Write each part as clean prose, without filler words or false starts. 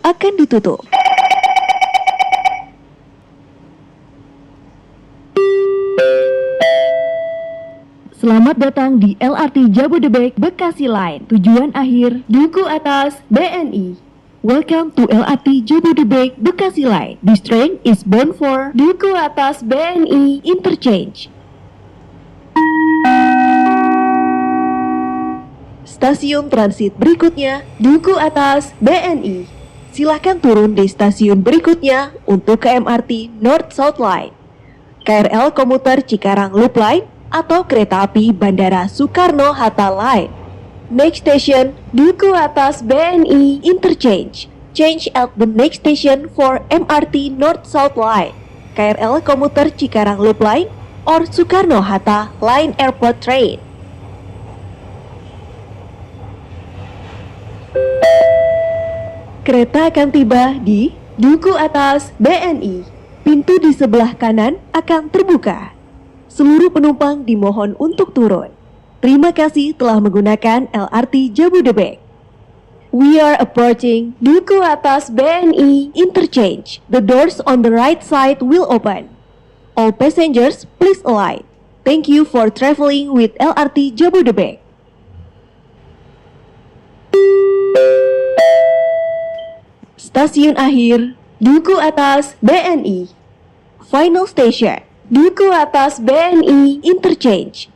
akan ditutup. Selamat datang di LRT Jabodebek Bekasi Line. Tujuan akhir Duku Atas BNI. Welcome to LRT Jabodebek Bekasi Line. This train is bound for Duku Atas BNI Interchange. Stasiun transit berikutnya Duku Atas BNI. Silakan turun di stasiun berikutnya untuk ke MRT North South Line, KRL komuter Cikarang Loop Line, atau kereta api Bandara Soekarno-Hatta Line. Next station, Duku Atas BNI Interchange. Change at the next station for MRT North-South Line, KRL komuter Cikarang Loop Line, or Soekarno-Hatta Line Airport Train. Kereta akan tiba di Duku Atas BNI. Pintu di sebelah kanan akan terbuka. Seluruh penumpang dimohon untuk turun. Terima kasih telah menggunakan LRT Jabodebek. We are approaching Duku Atas BNI Interchange. The doors on the right side will open. All passengers, please alight. Thank you for traveling with LRT Jabodebek. Stasiun akhir Duku Atas BNI. Final station Duku Atas BNI Interchange.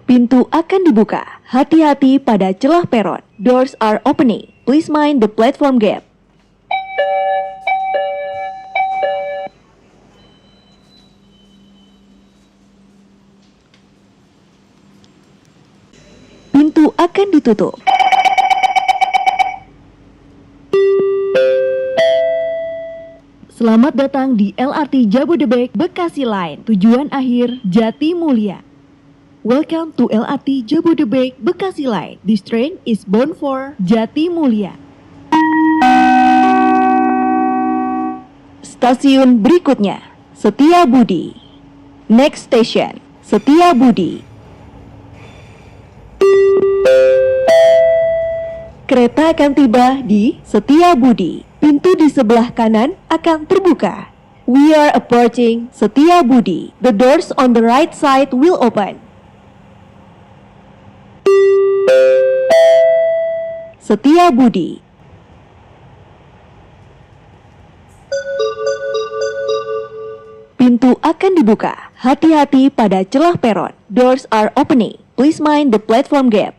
Pintu akan dibuka. Hati-hati pada celah peron. Doors are opening. Please mind the platform gap. Pintu akan ditutup. Selamat datang di LRT Jabodebek Bekasi Line. Tujuan akhir Jatimulya. Welcome to LRT Jabodebek Bekasi Line. This train is bound for Jatimulya. Stasiun berikutnya Setiabudi. Next station Setiabudi. Kereta akan tiba di Setiabudi. Pintu di sebelah kanan akan terbuka. We are approaching Setiabudi. The doors on the right side will open. Setiabudi. Pintu akan dibuka. Hati-hati pada celah peron. Doors are opening. Please mind the platform gap.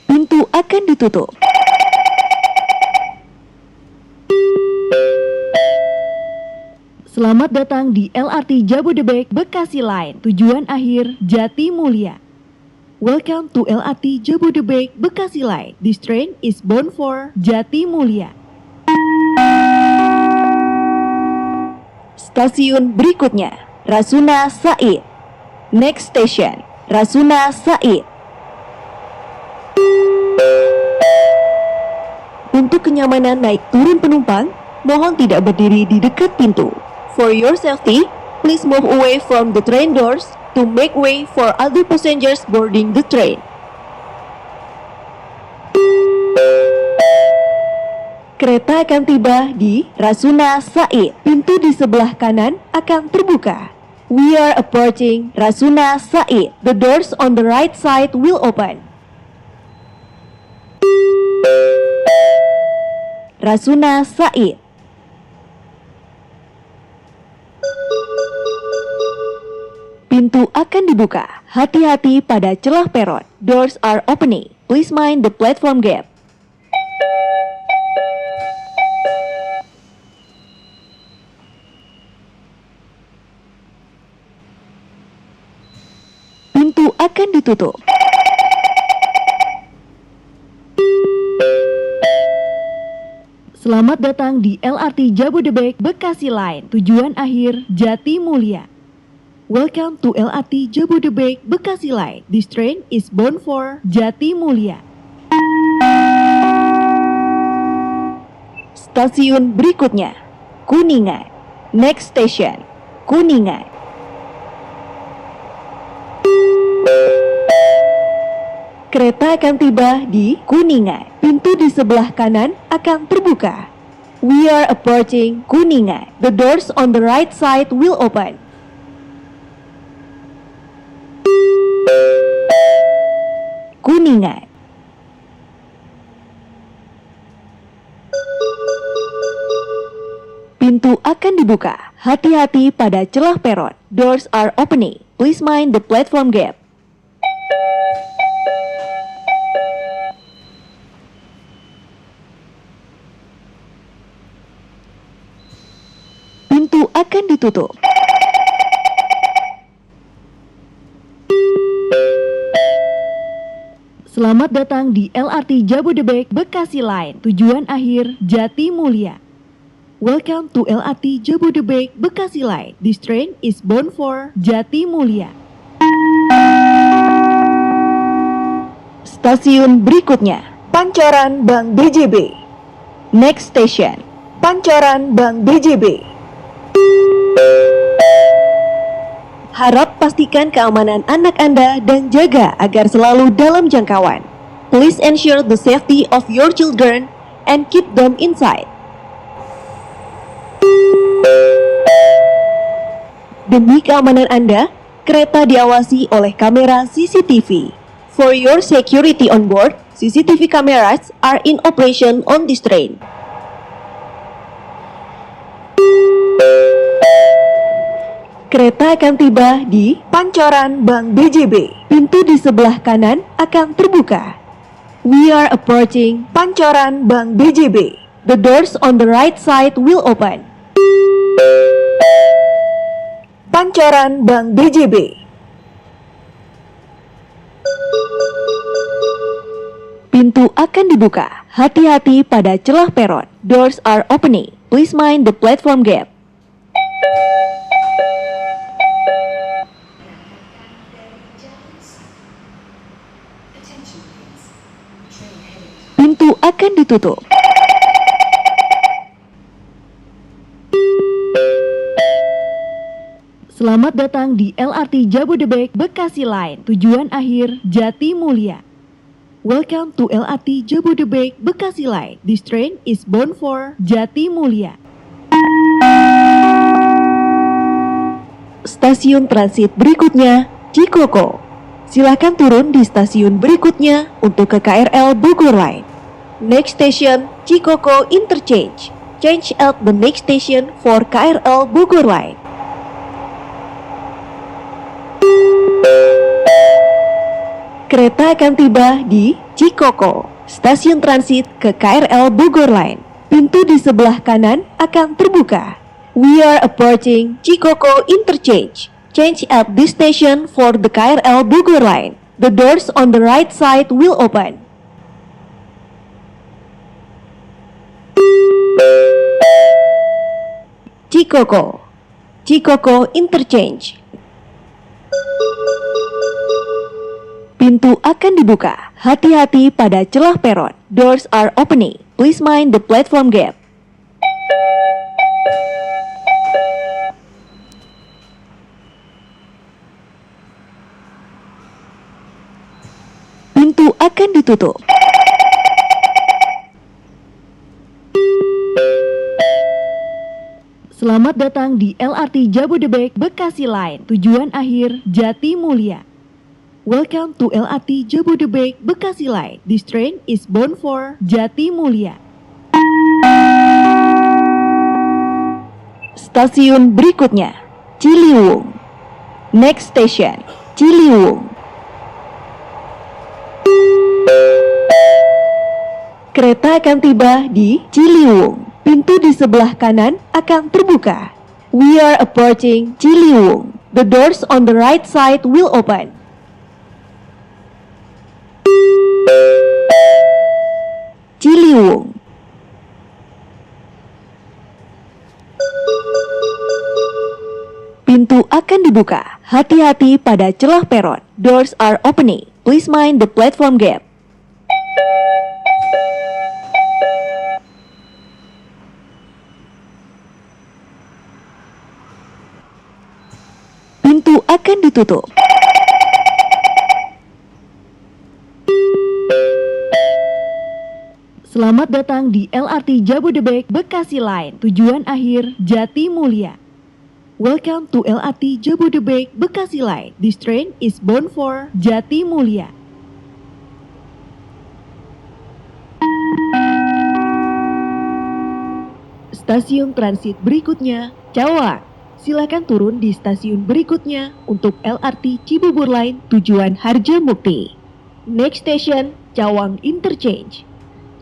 Pintu akan ditutup. Selamat datang di LRT Jabodebek Bekasi Line. Tujuan akhir Jatimulya. Welcome to LRT Jabodebek Bekasi Line. This train is bound for Jatimulya. Stasiun berikutnya Rasuna Said. Next station Rasuna Said. Untuk kenyamanan naik turun penumpang, mohon tidak berdiri di dekat pintu. For your safety, please move away from the train doors to make way for other passengers boarding the train. Kereta akan tiba di Rasuna Said. Pintu di sebelah kanan akan terbuka. We are approaching Rasuna Said. The doors on the right side will open. Rasuna Said. Pintu akan dibuka. Hati-hati pada celah peron. Doors are opening. Please mind the platform gap. Pintu akan ditutup. Selamat datang di LRT Jabodebek Bekasi Line. Tujuan akhir Jatimulya. Welcome to LRT Jabodebek Bekasi Line. This train is bound for Jatimulya. Stasiun berikutnya, Kuningan. Next station, Kuningan. Kereta akan tiba di Kuningan. Pintu di sebelah kanan akan terbuka. We are approaching Kuningan. The doors on the right side will open. Kuningan. Pintu akan dibuka. Hati-hati pada celah peron. Doors are opening. Please mind the platform gap. Pintu akan ditutup. Selamat datang di LRT Jabodebek Bekasi Line. Tujuan akhir Jatimulya. Welcome to LRT Jabodebek Bekasi Line. This train is bound for Jatimulya. Stasiun berikutnya, Pancoran Bank BJB. Next station, Pancoran Bank BJB. Harap pastikan keamanan anak Anda dan jaga agar selalu dalam jangkauan. Please ensure the safety of your children and keep them inside. Demi keamanan Anda, kereta diawasi oleh kamera CCTV. For your security on board, CCTV cameras are in operation on this train. Kereta akan tiba di Pancoran Bank BJB. Pintu di sebelah kanan akan terbuka. We are approaching Pancoran Bank BJB. The doors on the right side will open. Pancoran Bank BJB. Pintu akan dibuka. Hati-hati pada celah peron. Doors are opening. Please mind the platform gap. Pintu akan ditutup. Selamat datang di LRT Jabodebek Bekasi Line. Tujuan akhir Jatimulya. Welcome to LRT Jabodebek Bekasi Line. This train is bound for Jatimulya. Stasiun transit berikutnya, Cikoko. Silakan turun di stasiun berikutnya untuk ke KRL Bogor Line. Next station, Cikoko Interchange. Change at the next station for KRL Bogor Line. Kereta akan tiba di Cikoko, stasiun transit ke KRL Bogor Line. Pintu di sebelah kanan akan terbuka. We are approaching Cikoko Interchange. Change at this station for the KRL Bogor Line. The doors on the right side will open. Cikoko Interchange. Pintu akan dibuka. Hati-hati pada celah peron. Doors are opening. Please mind the platform gap. Pintu akan ditutup. Selamat datang di LRT Jabodebek Bekasi Line. Tujuan akhir Jatimulya. Welcome to LRT Jabodebek Bekasi Line. This train is bound for Jatimulya. Stasiun berikutnya, Ciliwung. Next station, Ciliwung. Kereta akan tiba di Ciliwung. Pintu di sebelah kanan akan terbuka. We are approaching Ciliwung. The doors on the right side will open. Ciliwung. Pintu akan dibuka. Hati-hati pada celah peron. Doors are opening. Please mind the platform gap. ditutup. Selamat datang di LRT Jabodebek Bekasi Line, tujuan akhir Jatimulya. Welcome to LRT Jabodebek Bekasi Line. This train is bound for Jatimulya. Stasiun transit berikutnya, Cawang. Silakan turun di stasiun berikutnya untuk LRT Cibubur Line tujuan Harjamukti. Next station, Cawang Interchange.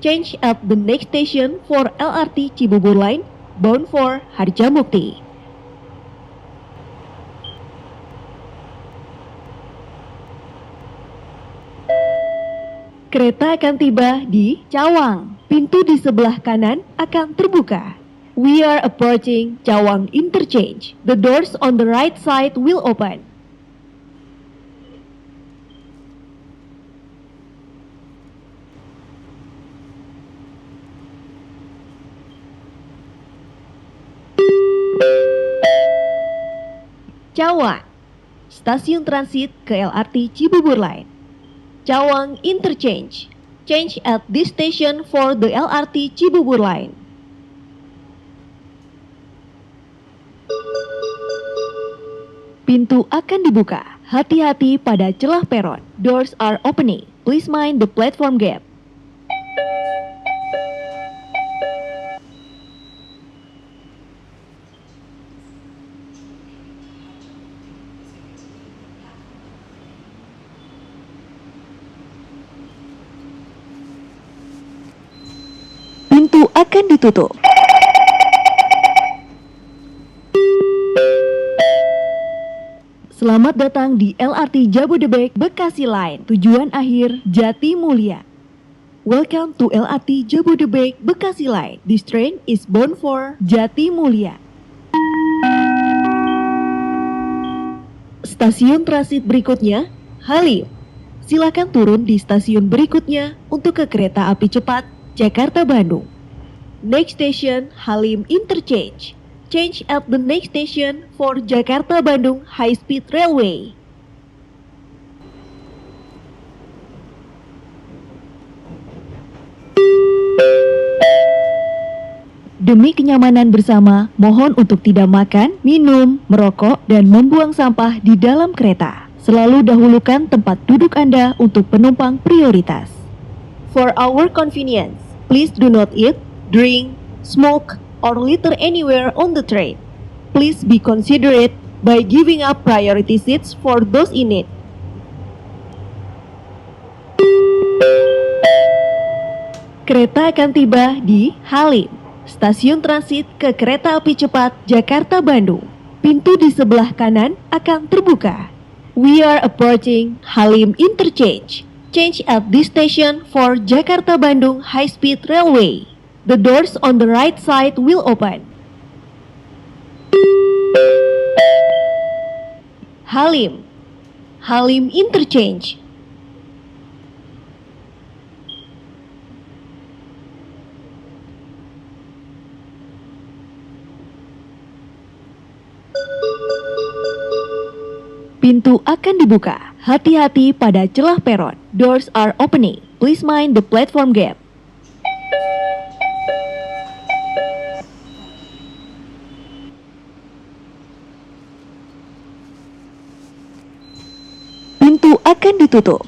Change at the next station for LRT Cibubur Line bound for Harjamukti. Kereta akan tiba di Cawang. Pintu di sebelah kanan akan terbuka. We are approaching Cawang Interchange. The doors on the right side will open. Cawang, stasiun transit ke LRT Cibubur Line. Cawang Interchange. Change at this station for the LRT Cibubur Line. Pintu akan dibuka. Hati-hati pada celah peron. Doors are opening. Please mind the platform gap. Pintu akan ditutup. Selamat datang di LRT Jabodebek Bekasi Line, tujuan akhir Jatimulya. Welcome to LRT Jabodebek Bekasi Line. This train is bound for Jatimulya. Stasiun transit berikutnya, Halim. Silakan turun di stasiun berikutnya untuk ke kereta api cepat Jakarta-Bandung. Next station, Halim Interchange. Change at the next station for Jakarta-Bandung High Speed Railway. Demi kenyamanan bersama, mohon untuk tidak makan, minum, merokok, dan membuang sampah di dalam kereta. Selalu dahulukan tempat duduk Anda untuk penumpang prioritas. For our convenience, please do not eat, drink, smoke, or litter anywhere on the train. Please be considerate by giving up priority seats for those in need. Kereta akan tiba di Halim, stasiun transit ke kereta api cepat Jakarta-Bandung. Pintu di sebelah kanan akan terbuka. We are approaching Halim Interchange. Change at this station for Jakarta-Bandung High Speed Railway. The doors on the right side will open. Halim Interchange. Pintu akan dibuka. Hati-hati pada celah peron. Doors are opening. Please mind the platform gap. Pintu akan ditutup.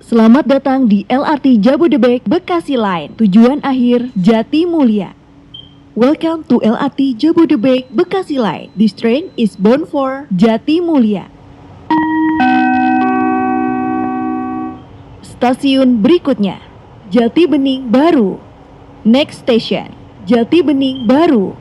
Selamat datang di LRT Jabodebek Bekasi Line, tujuan akhir Jatimulya. Welcome to LRT Jabodebek Bekasi Line. This train is bound for Jatimulya. Stasiun berikutnya, Jati Bening Baru. Next station, Jati Bening Baru.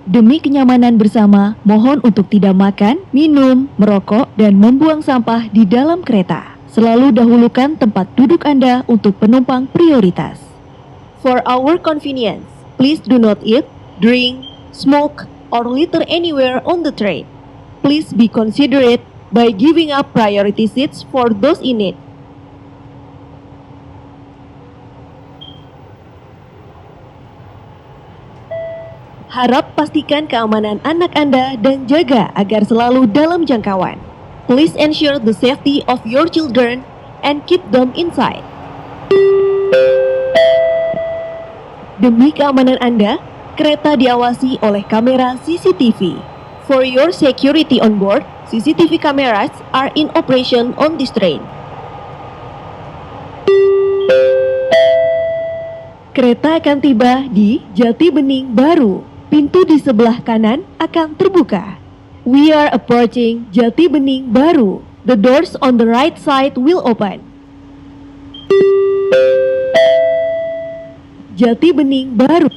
Demi kenyamanan bersama, mohon untuk tidak makan, minum, merokok, dan membuang sampah di dalam kereta. Selalu dahulukan tempat duduk Anda untuk penumpang prioritas. For our convenience, please do not eat, drink, smoke, or litter anywhere on the train. Please be considerate by giving up priority seats for those in need. Harap pastikan keamanan anak Anda dan jaga agar selalu dalam jangkauan. Please ensure the safety of your children and keep them inside. Demi keamanan Anda, kereta diawasi oleh kamera CCTV. For your security on board, CCTV cameras are in operation on this train. Kereta akan tiba di Jati Bening Baru. Pintu di sebelah kanan akan terbuka. We are approaching Jati Bening Baru. The doors on the right side will open. Jati Bening Baru.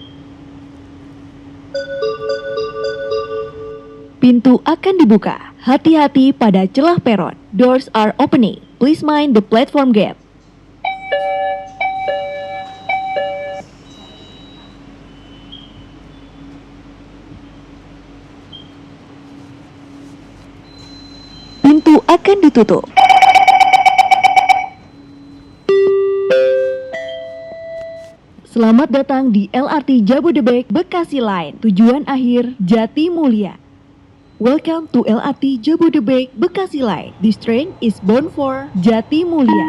Pintu akan dibuka. Hati-hati pada celah peron. Doors are opening. Please mind the platform gap. Pintu akan ditutup. Selamat datang di LRT Jabodebek Bekasi Line. Tujuan akhir Jati Mulia. Welcome to LRT Jabodebek Bekasi Line. This train is bound for Jati Mulia.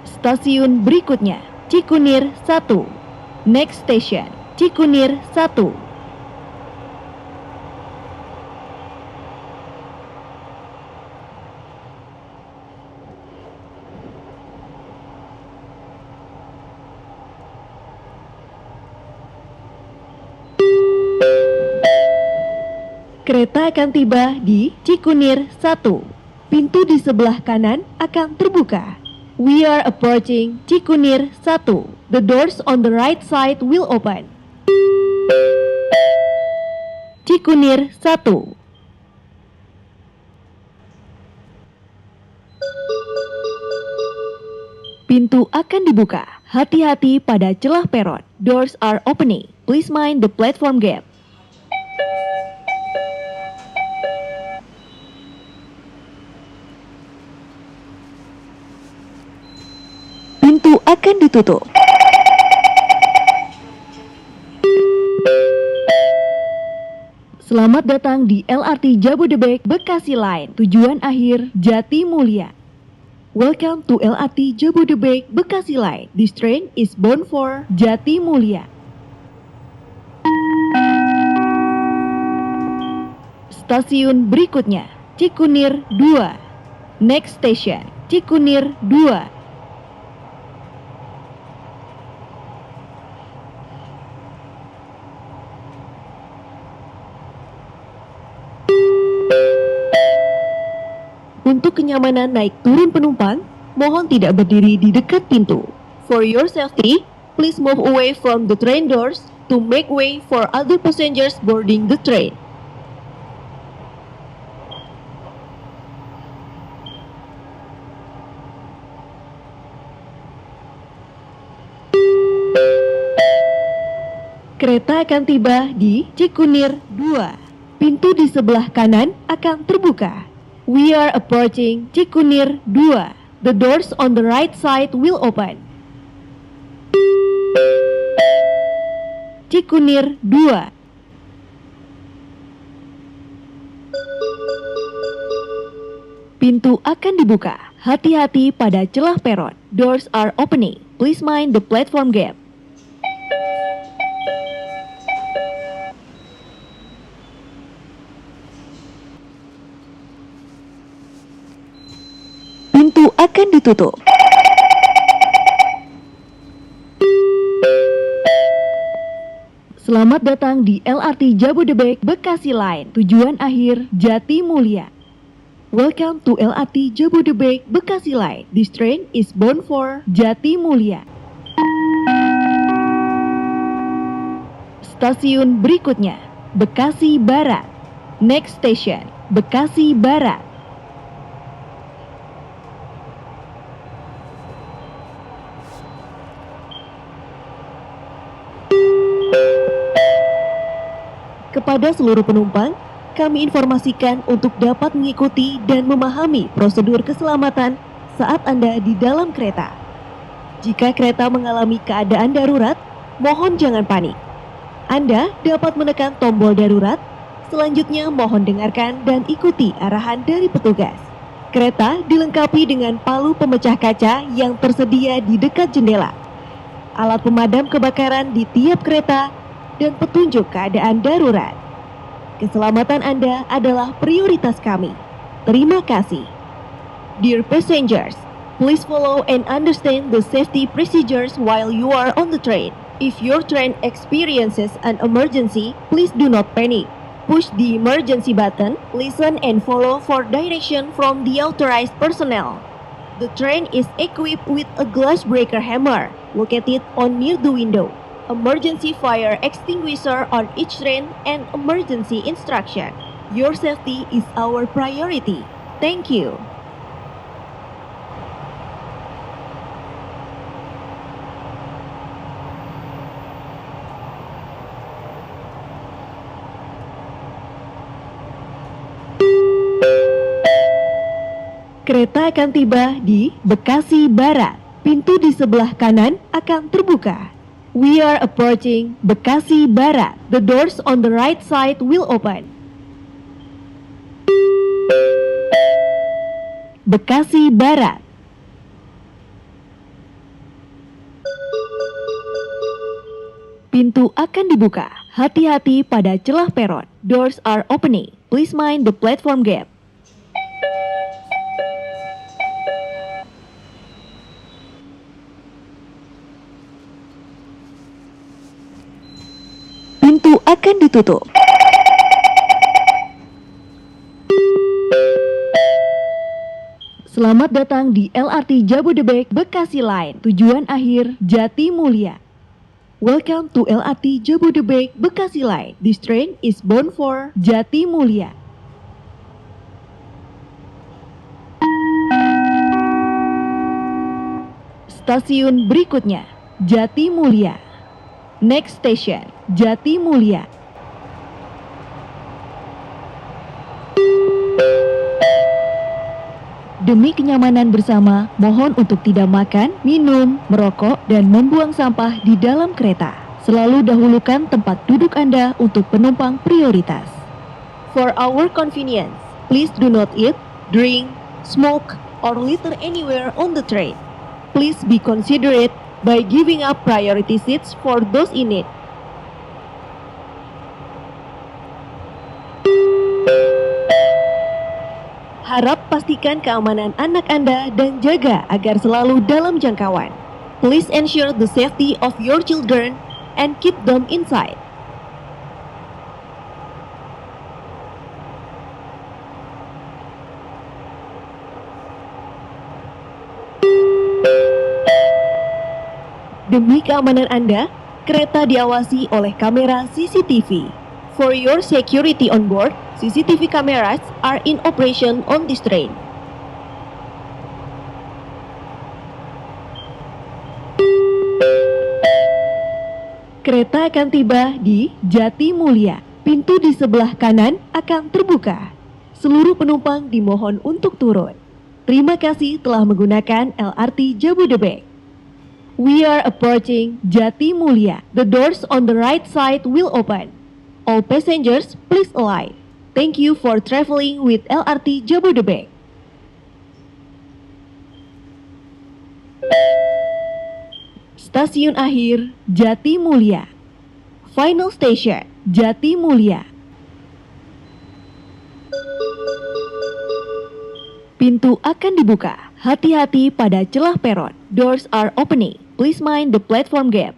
Stasiun berikutnya Cikunir 1. Next station Cikunir 1. Kereta akan tiba di Cikunir 1. Pintu di sebelah kanan akan terbuka. We are approaching Cikunir 1. The doors on the right side will open. Cikunir 1. Pintu akan dibuka. Hati-hati pada celah peron. Doors are opening. Please mind the platform gap. Pintu akan ditutup. Selamat datang di LRT Jabodebek Bekasi Line. Tujuan akhir Jati Mulia. Welcome to LRT Jabodebek Bekasi Line. This train is bound for Jati Mulia. Stasiun berikutnya Cikunir 2. Next station Cikunir 2. Untuk kenyamanan naik turun penumpang, mohon tidak berdiri di dekat pintu. For your safety, please move away from the train doors to make way for other passengers boarding the train. Kereta akan tiba di Cikunir 2. Pintu di sebelah kanan akan terbuka. We are approaching Cikunir 2. The doors on the right side will open. Cikunir 2. Pintu akan dibuka. Hati-hati pada celah peron. Doors are opening. Please mind the platform gap. Pintu akan ditutup. Selamat datang di LRT Jabodebek Bekasi Line. Tujuan akhir Jati Mulia. Welcome to LRT Jabodebek Bekasi Line. This train is bound for Jati Mulia. Stasiun berikutnya Bekasi Barat. Next station Bekasi Barat. Kepada seluruh penumpang, kami informasikan untuk dapat mengikuti dan memahami prosedur keselamatan saat Anda di dalam kereta. Jika kereta mengalami keadaan darurat, mohon jangan panik. Anda dapat menekan tombol darurat. Selanjutnya mohon dengarkan dan ikuti arahan dari petugas. Kereta dilengkapi dengan palu pemecah kaca yang tersedia di dekat jendela, alat pemadam kebakaran di tiap kereta, dan petunjuk keadaan darurat. Keselamatan Anda adalah prioritas kami. Terima kasih. Dear passengers, please follow and understand the safety procedures while you are on the train. If your train experiences an emergency, please do not panic. Push the emergency button, listen and follow for direction from the authorized personnel. The train is equipped with a glass breaker hammer located on near the window, emergency fire extinguisher on each train, and emergency instruction. Your safety is our priority. Thank you. Kereta akan tiba di Bekasi Barat. Pintu di sebelah kanan akan terbuka. We are approaching Bekasi Barat. The doors on the right side will open. Bekasi Barat. Pintu akan dibuka. Hati-hati pada celah peron. Doors are opening. Please mind the platform gap. Pintu akan ditutup. Selamat datang di LRT Jabodebek Bekasi Line. Tujuan akhir Jatimulya. Welcome to LRT Jabodebek Bekasi Line. This train is bound for Jatimulya. Stasiun berikutnya, Jatimulya. Next station, Jatimulya. Demi kenyamanan bersama, mohon untuk tidak makan, minum, merokok, dan membuang sampah di dalam kereta. Selalu dahulukan tempat duduk Anda untuk penumpang prioritas. For our convenience, please do not eat, drink, smoke, or litter anywhere on the train. Please be considerate by giving up priority seats for those in need. Harap pastikan keamanan anak Anda dan jaga agar selalu dalam jangkauan. Please ensure the safety of your children and keep them inside. Demi keamanan Anda, kereta diawasi oleh kamera CCTV. For your security on board, CCTV cameras are in operation on this train. Kereta akan tiba di Jatimulya. Pintu di sebelah kanan akan terbuka. Seluruh penumpang dimohon untuk turun. Terima kasih telah menggunakan LRT Jabodebek. We are approaching Jatimulya. The doors on the right side will open. All passengers, please alight. Thank you for traveling with LRT Jabodebek. Stasiun akhir Jatimulya. Final station Jatimulya. Pintu akan dibuka. Hati-hati pada celah peron. Doors are opening. Please mind the platform gap.